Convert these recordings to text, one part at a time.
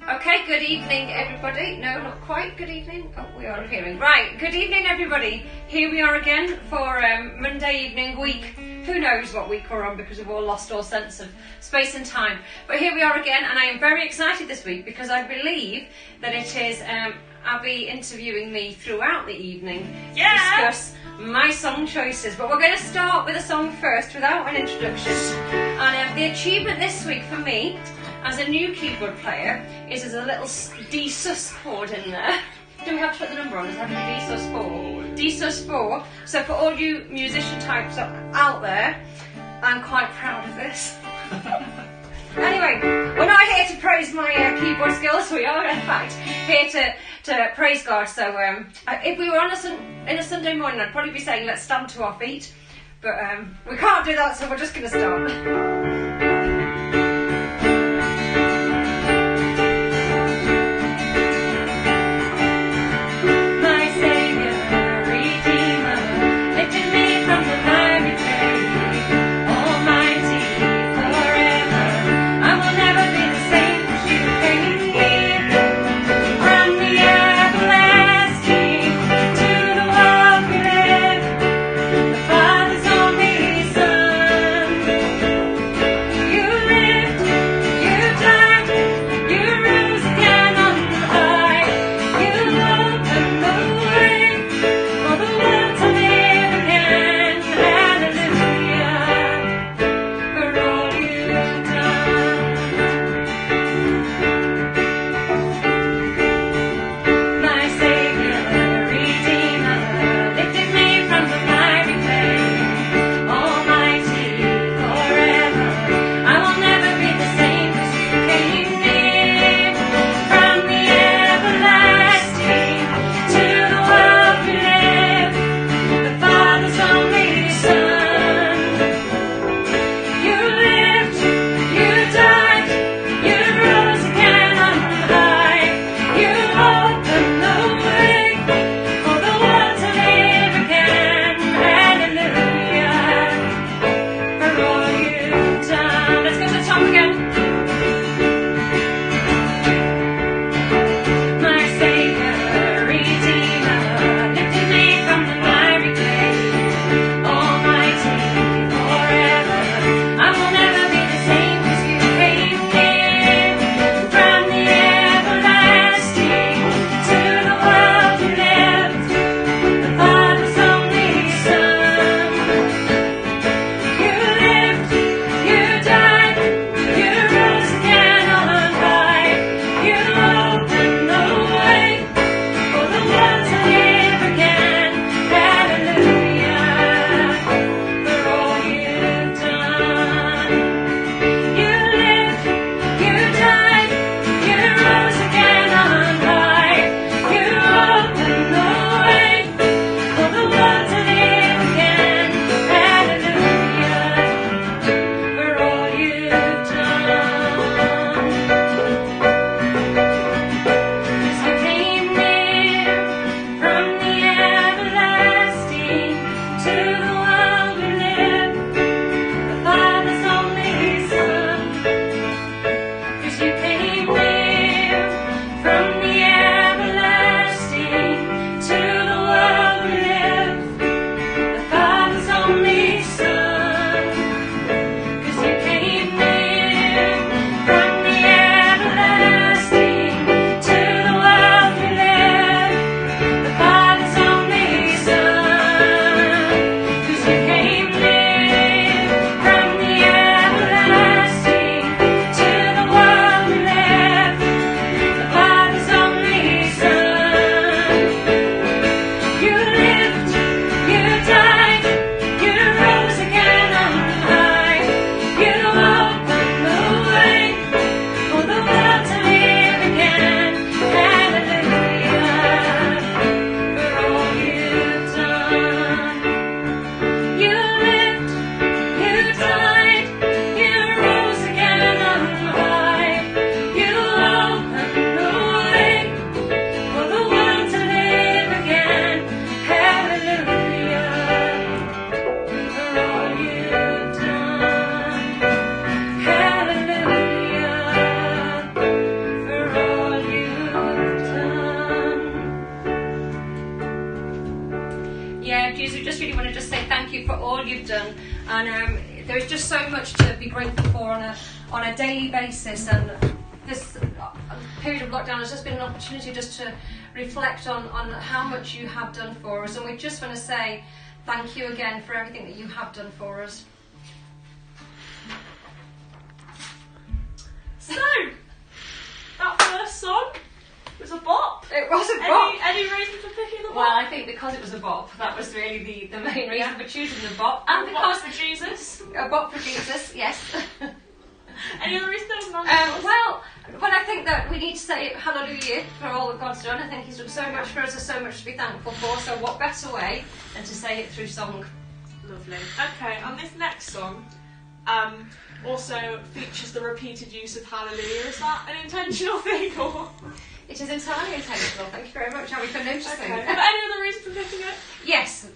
Okay, good evening everybody. No, not quite good evening. Oh, we are hearing. Right, good evening everybody. Here we are again for Monday evening week. Who knows what week we're on because we've all lost all sense of space and time. But here we are again, and I am very excited this week because I believe that it is Abby interviewing me throughout the evening to discuss my song choices. But we're going to start with a song first without an introduction. And the achievement this week for me as a new keyboard player is there's a little D sus chord in there. Do we have to put the number on? Does it have to be D sus 4? D sus 4. So for all you musician types out there, I'm quite proud of this. Anyway, we're not here to praise my keyboard skills. We are in fact here to praise God. So if we were on in a Sunday morning, I'd probably be saying let's stand to our feet. But we can't do that, so we're just going to start. you've done, and there's just so much to be grateful for on a daily basis. And this period of lockdown has just been an opportunity just to reflect on how much you have done for us, and we just want to say thank you again for everything that you have done for us. So, that first song was a bop. It was a bop. Any reason for picking the bop? Well, I think because it was a bop, that was really the main reason for choosing the bop. And because for Jesus. A bop for Jesus, yes. Any other reason there was none? Well, I think that we need to say hallelujah for all that God's done. I think He's done so much for us, there's so much to be thankful for, so what better way than to say it through song. Lovely. Okay, and this next song also features the repeated use of hallelujah. Is that an intentional thing, or...? It is entirely intentional, thank you very much, Abby, for noticing. Okay. But any other reason for picking it? Yes,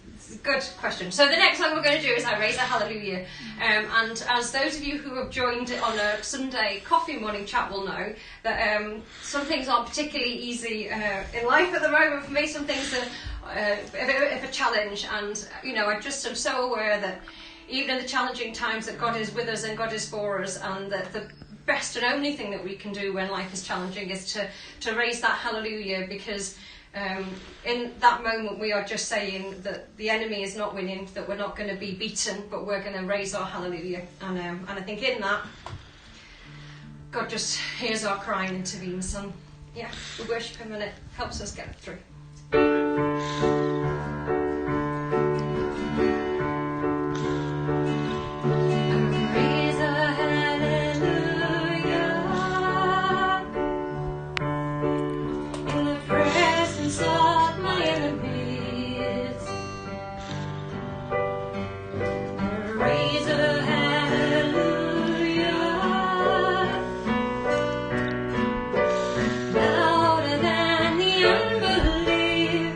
good question. So the next song we're going to do is I Raise a Hallelujah. And as those of you who have joined on a Sunday coffee morning chat will know, that some things aren't particularly easy in life at the moment for me. Some things are a bit of a challenge, and I just am so aware that even in the challenging times that God is with us and God is for us, and that the best and only thing that we can do when life is challenging is to raise that hallelujah, because in that moment we are just saying that the enemy is not winning, that we're not going to be beaten, but we're going to raise our hallelujah. And I think in that, God just hears our cry and intervenes, and yeah, we worship Him and it helps us get through. Louder than the unbelief.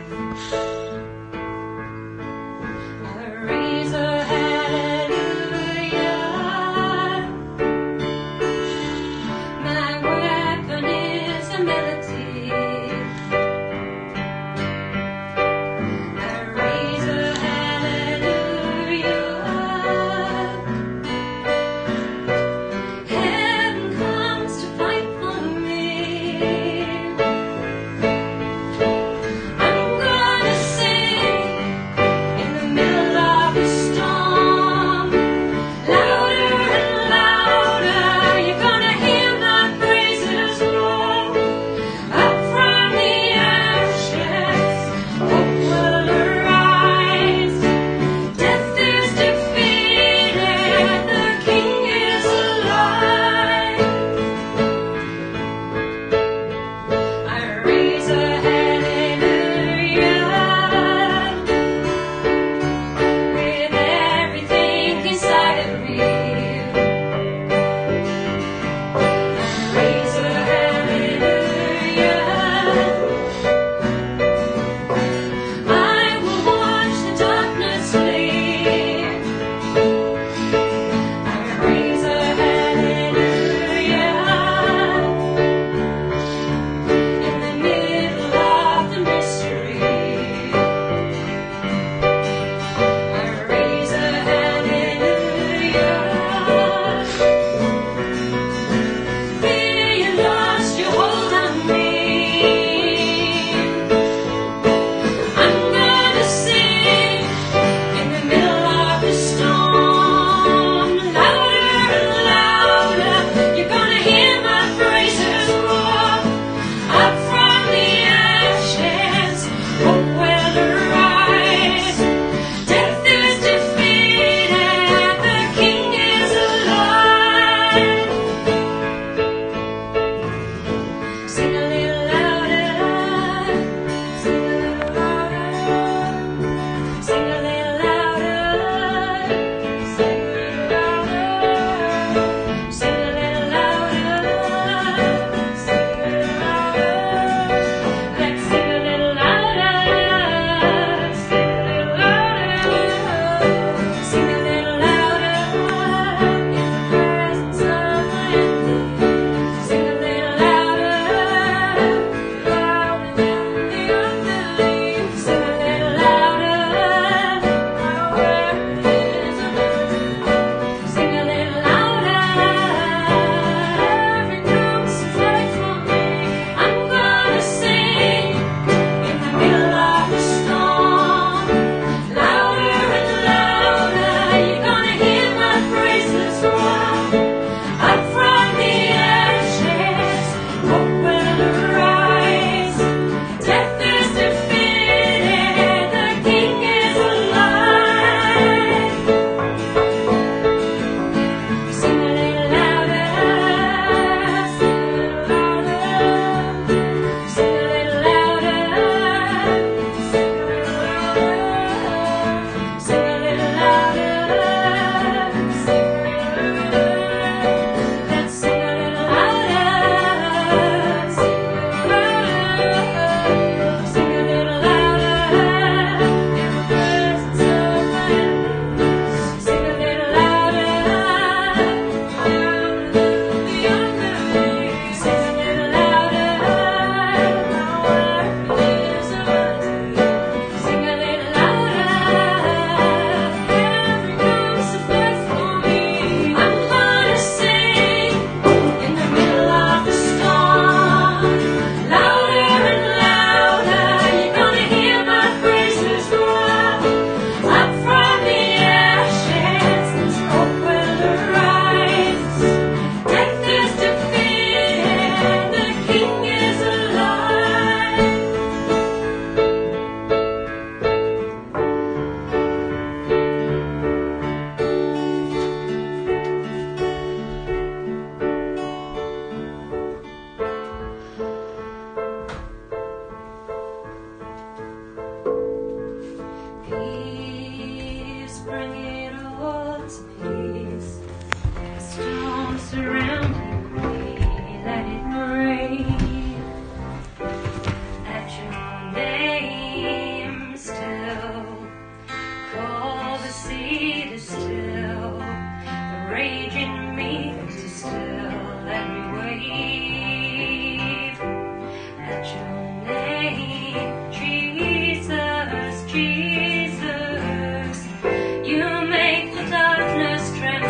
hearts of peace. The storm surrounding me, let it breathe. At your name still, call the sea to still, the rage in me to still, let me wave. At your name, Jesus, Jesus, you make the darkness tremble.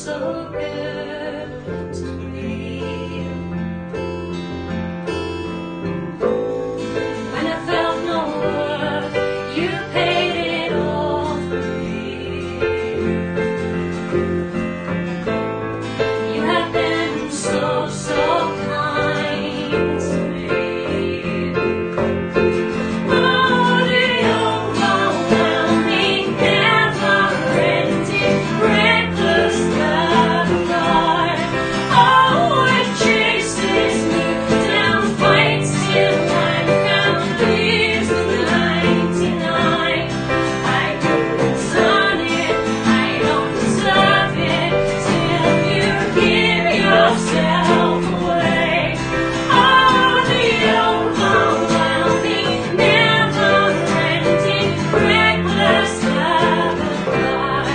so good to me. When I felt no worth, you paid it all for me. You have been so, so kind to me. Oh, the overwhelming, never-ending, reckless love of God. Oh, it chases me down, fights till I'm found, leaves the 99. I couldn't done it, I don't deserve it, till you give yourself away. Oh, the overwhelming, never-ending, reckless love of God.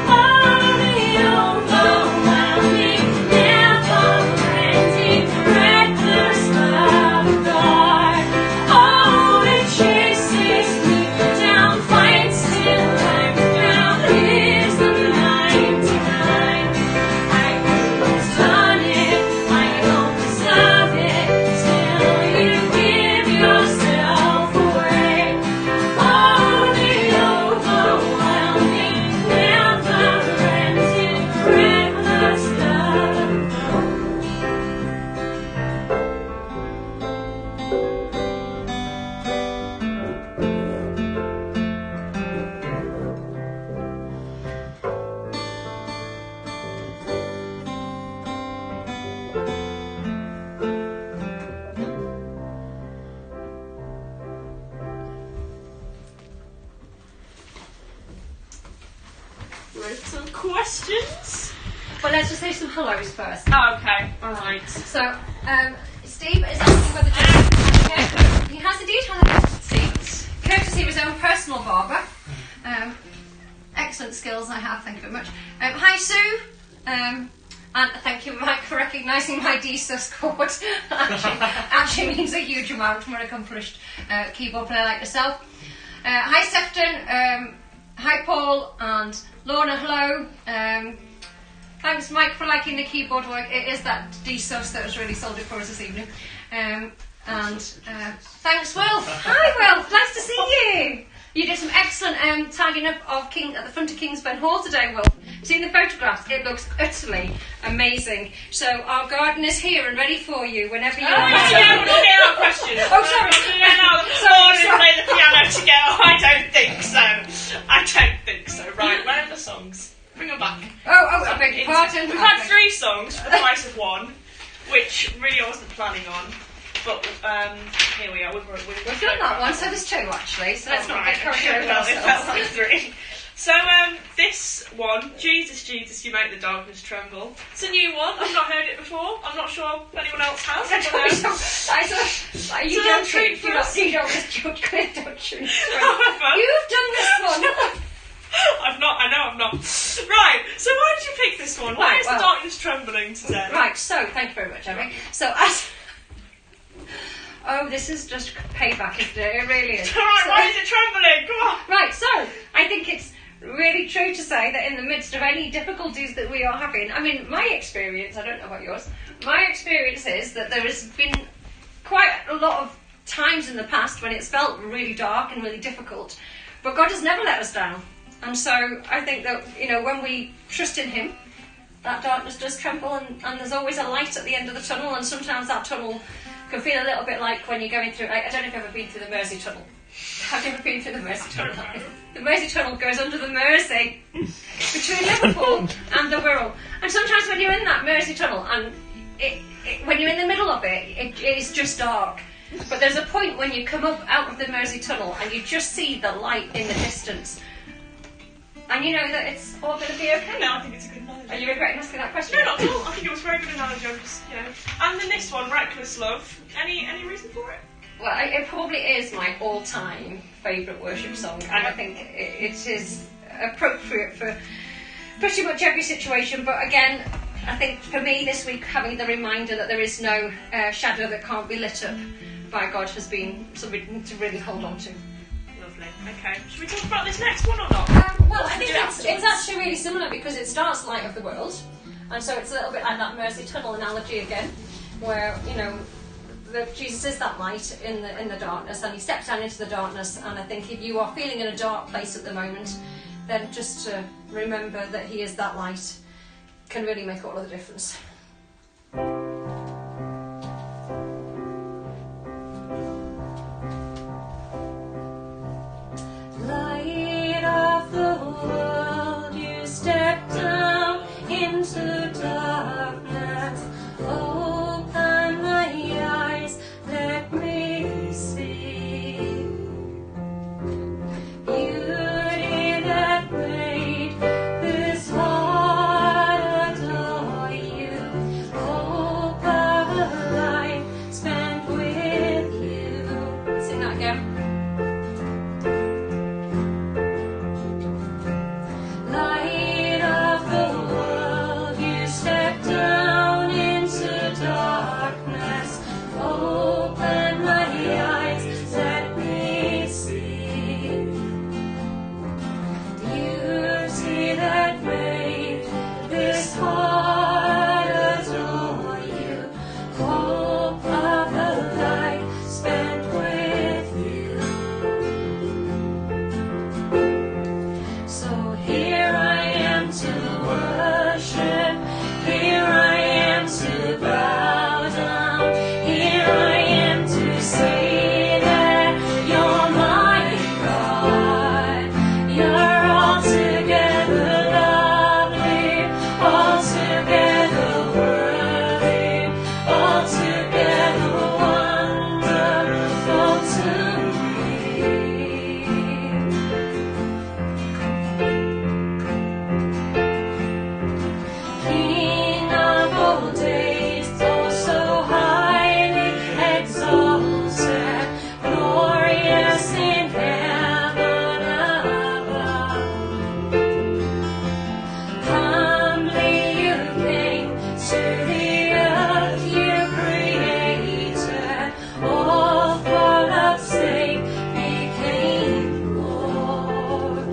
Oh, the overwhelming, never-ending, reckless love of God. Oh, it chases me down, fights till I'm found, leaves the 99. I couldn't done it, I don't deserve it, till you give yourself away. Oh, the overwhelming, never-ending, reckless love. Written questions? Well, let's just say some hellos first. Oh, okay. Alright. So, Steve is asking whether he has indeed had a courtesy of his own personal barber. Excellent skills I have, thank you very much. Hi Sue, and thank you Mike for recognising my DSUS chord. actually means a huge amount for an accomplished keyboard player like yourself. Hi Sefton, hi Paul and Lorna, hello. Thanks Mike for liking the keyboard work. It is that DSUS that has really sold it for us this evening. Thanks Will. Hi Will, nice to see you. You did some excellent tidying up of at the front of Kingsburn Hall today, Will. Seen the photographs? It looks utterly amazing. So our garden is here and ready for you whenever you want. Yeah, we're not hearing our questions. Oh, sorry. Sorry. Play the piano together. I don't think so. Right, where are the songs? Bring them back. Oh, I beg your pardon. We've had 3 songs for the price of 1, which really I wasn't planning on. But here we are. We've done that one, so there's 2 actually. So let's not get carried away with It felt ourselves. like 3. So this one, Jesus, Jesus, you make the darkness tremble. It's a new one. I've not heard it before. I'm not sure if anyone else has. You don't treat for us. You don't just judge clear, don't you? You've done this one. I've not. I know I've not. Right. So why did you pick this one? Why is the darkness trembling today? Right. So thank you very much, Emmy. So as. Oh, this is just payback, isn't it? It really is. Alright, why is it trembling? Come on. Right, so I think it's really true to say that in the midst of any difficulties that we are having, I mean, my experience, I don't know about yours, my experience is that there has been quite a lot of times in the past when it's felt really dark and really difficult, but God has never let us down. And so I think that, when we trust in Him, that darkness does tremble, and there's always a light at the end of the tunnel, and sometimes that tunnel can feel a little bit like when you're going through, I don't know if you've ever been through the Mersey Tunnel. Have you ever been through the Mersey Tunnel? The Mersey Tunnel goes under the Mersey between Liverpool and the Wirral. And sometimes when you're in that Mersey Tunnel, and when you're in the middle of it, it is just dark. But there's a point when you come up out of the Mersey Tunnel and you just see the light in the distance. And you know that it's all going to be okay. No, I think it's a good analogy. Are you regretting asking that question? No, not at all. I think it was a very good analogy. And then this one, Reckless Love. Any reason for it? Well, it probably is my all-time favourite worship song, and I think it is appropriate for pretty much every situation. But again, I think for me this week, having the reminder that there is no shadow that can't be lit up by God has been something to really hold on to. Lovely. Okay. Should we talk about this next one or not? Well, I think it's actually really similar because it starts Light of the World, And so it's a little bit like that mercy tunnel analogy again, where, you know, Jesus is that light in the darkness, and he steps down into the darkness. And I think if you are feeling in a dark place at the moment, then just to remember that he is that light can really make all of the difference. Light of the world, you step down into darkness. Open my eyes, let me see beauty that made this heart adore you. Hope of a life spent with you. Sing that again. Light of the world, you step down into darkness. Open my eyes, let me see beauty that made this heart adore you. Hope of a life spent with you. So here I am to worship, here I am to bow down, here I am to say that you're my God. You're altogether lovely, altogether worthy, altogether wonderful to me. King of all days, oh so highly exalted, glorious in heaven above. Humbly you came to the earth you created, all for love's sake became Lord.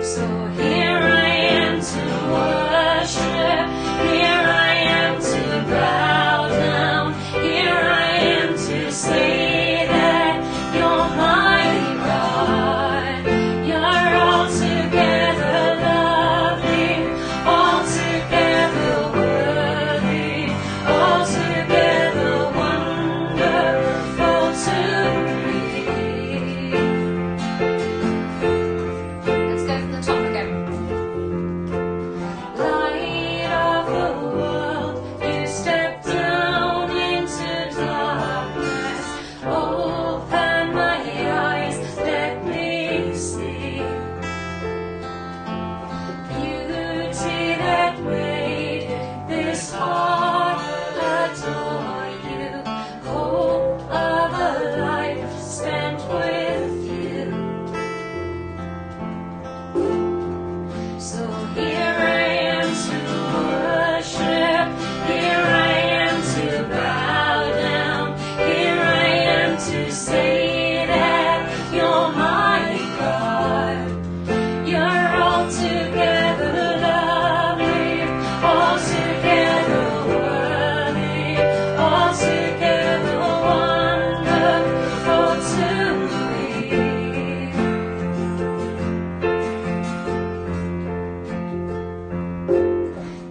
So here I am to worship, here I am to bow down, here I am to say that you're my God. You're altogether lovely, altogether worthy, altogether wonderful to me. Let's go from the top again. Light of the world, you step down into darkness. Open my eyes, let me see beauty that made this heart adore you. Hope of a life spent with you. So here I am to worship, here I am to bow down, here I am to say that you're my God. You're altogether lovely, altogether worthy, altogether wonderful to me.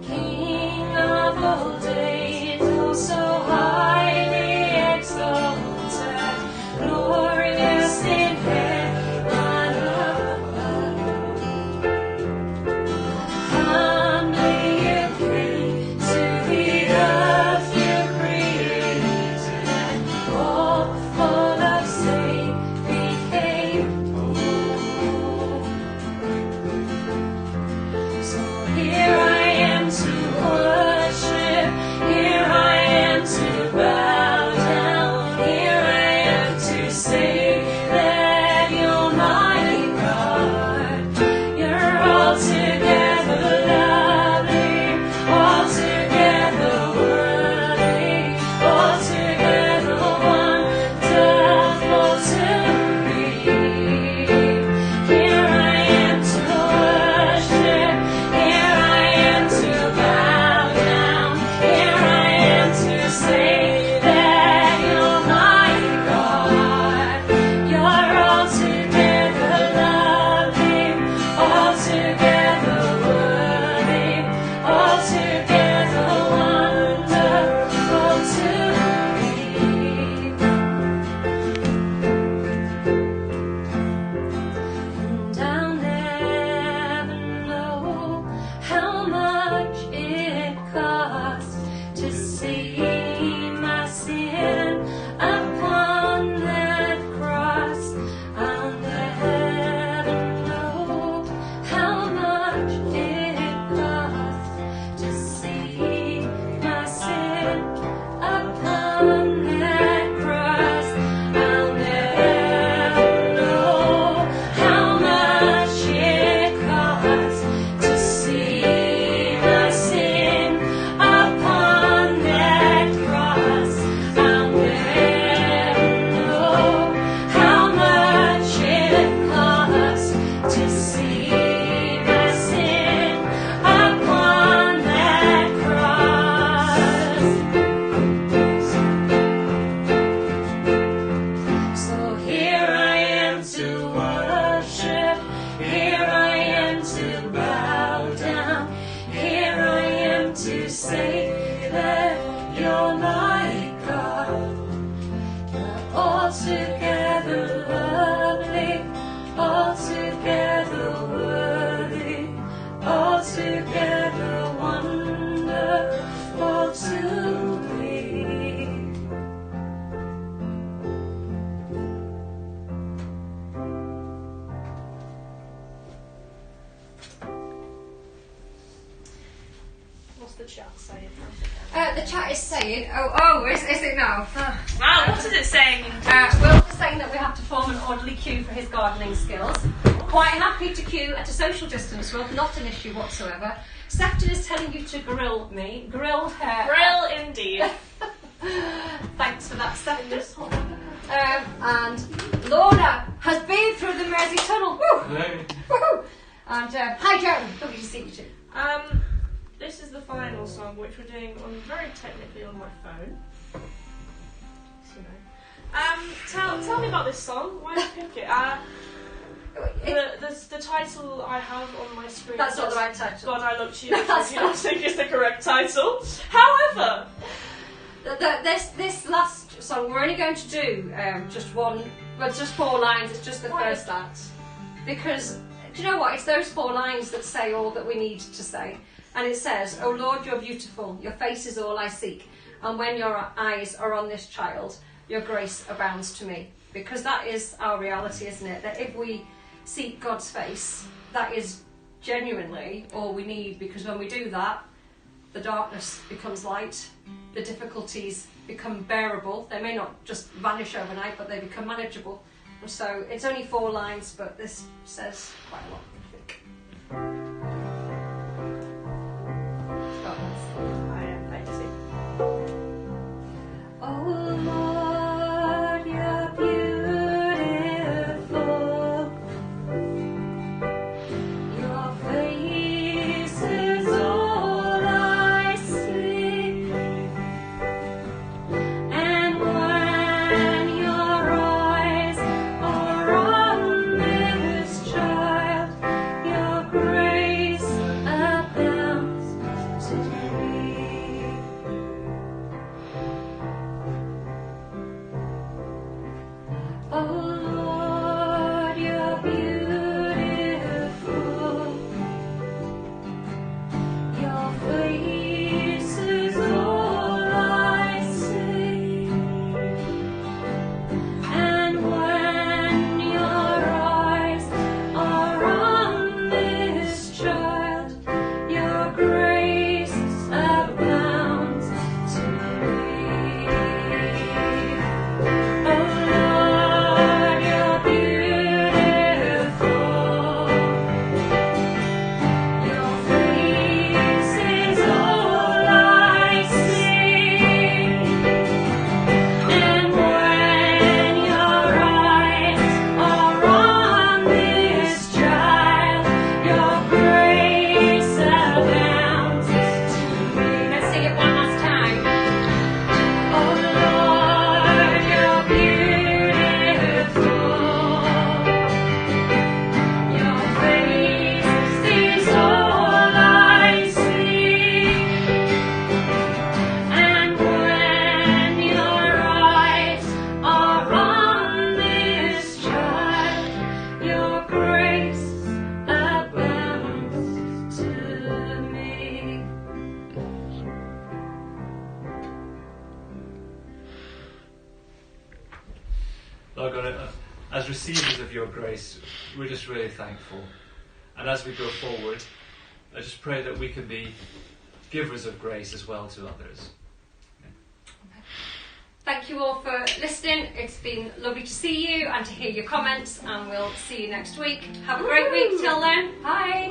King of all days, oh so highly exalted, glorious in heaven above. What's the chat saying? The chat is saying, is it now? Wow, what is it saying? Will is saying that we have to form an orderly queue for his gardening skills. Quite happy to queue at a social distance, Will, not an issue whatsoever. Sefton is telling you to grill me. Grill her. Grill indeed. Thanks for that, Sefton. And Lorna has been through the Mersey Tunnel. Woo! Hello. Woo! And hi Joan, lovely to see you too. This is the final song, which we're doing very technically on my phone. So, tell me about this song. Why did you pick it? The title I have on my screen. That's not the right title. God, I looked to you. I think it's the correct title. However, this last song we're only going to do just 4 lines. It's just the first act because do you know what? It's those 4 lines that say all that we need to say. And it says, "O Lord, you're beautiful. Your face is all I seek. And when your eyes are on this child, your grace abounds to me." Because that is our reality, isn't it? That if we seek God's face, that is genuinely all we need. Because when we do that, the darkness becomes light. The difficulties become bearable. They may not just vanish overnight, but they become manageable. And so it's only 4 lines, but this says quite a lot, I think. Oh Lord, you're beautiful. Your face is all I see. And when your eyes are on this child, your grace abounds to me. Oh Lord, you're beautiful. Your face is all I see. And when your eyes are on this child, your grace abounds to me. Oh Lord, you're beautiful. Your face is all I see. And when your eyes are on this child, your grace abounds to me. Let's sing it one last time. Oh Lord, you're beautiful. Your face is all I see. And when your eyes are on this child, your grace abounds to me. Lord God, as receivers of your grace, we're just really thankful. And as we go forward, I just pray that we can be givers of grace as well to others. Thank you all for listening. It's been lovely to see you and to hear your comments, and we'll see you next week. Have a great week till then. Bye.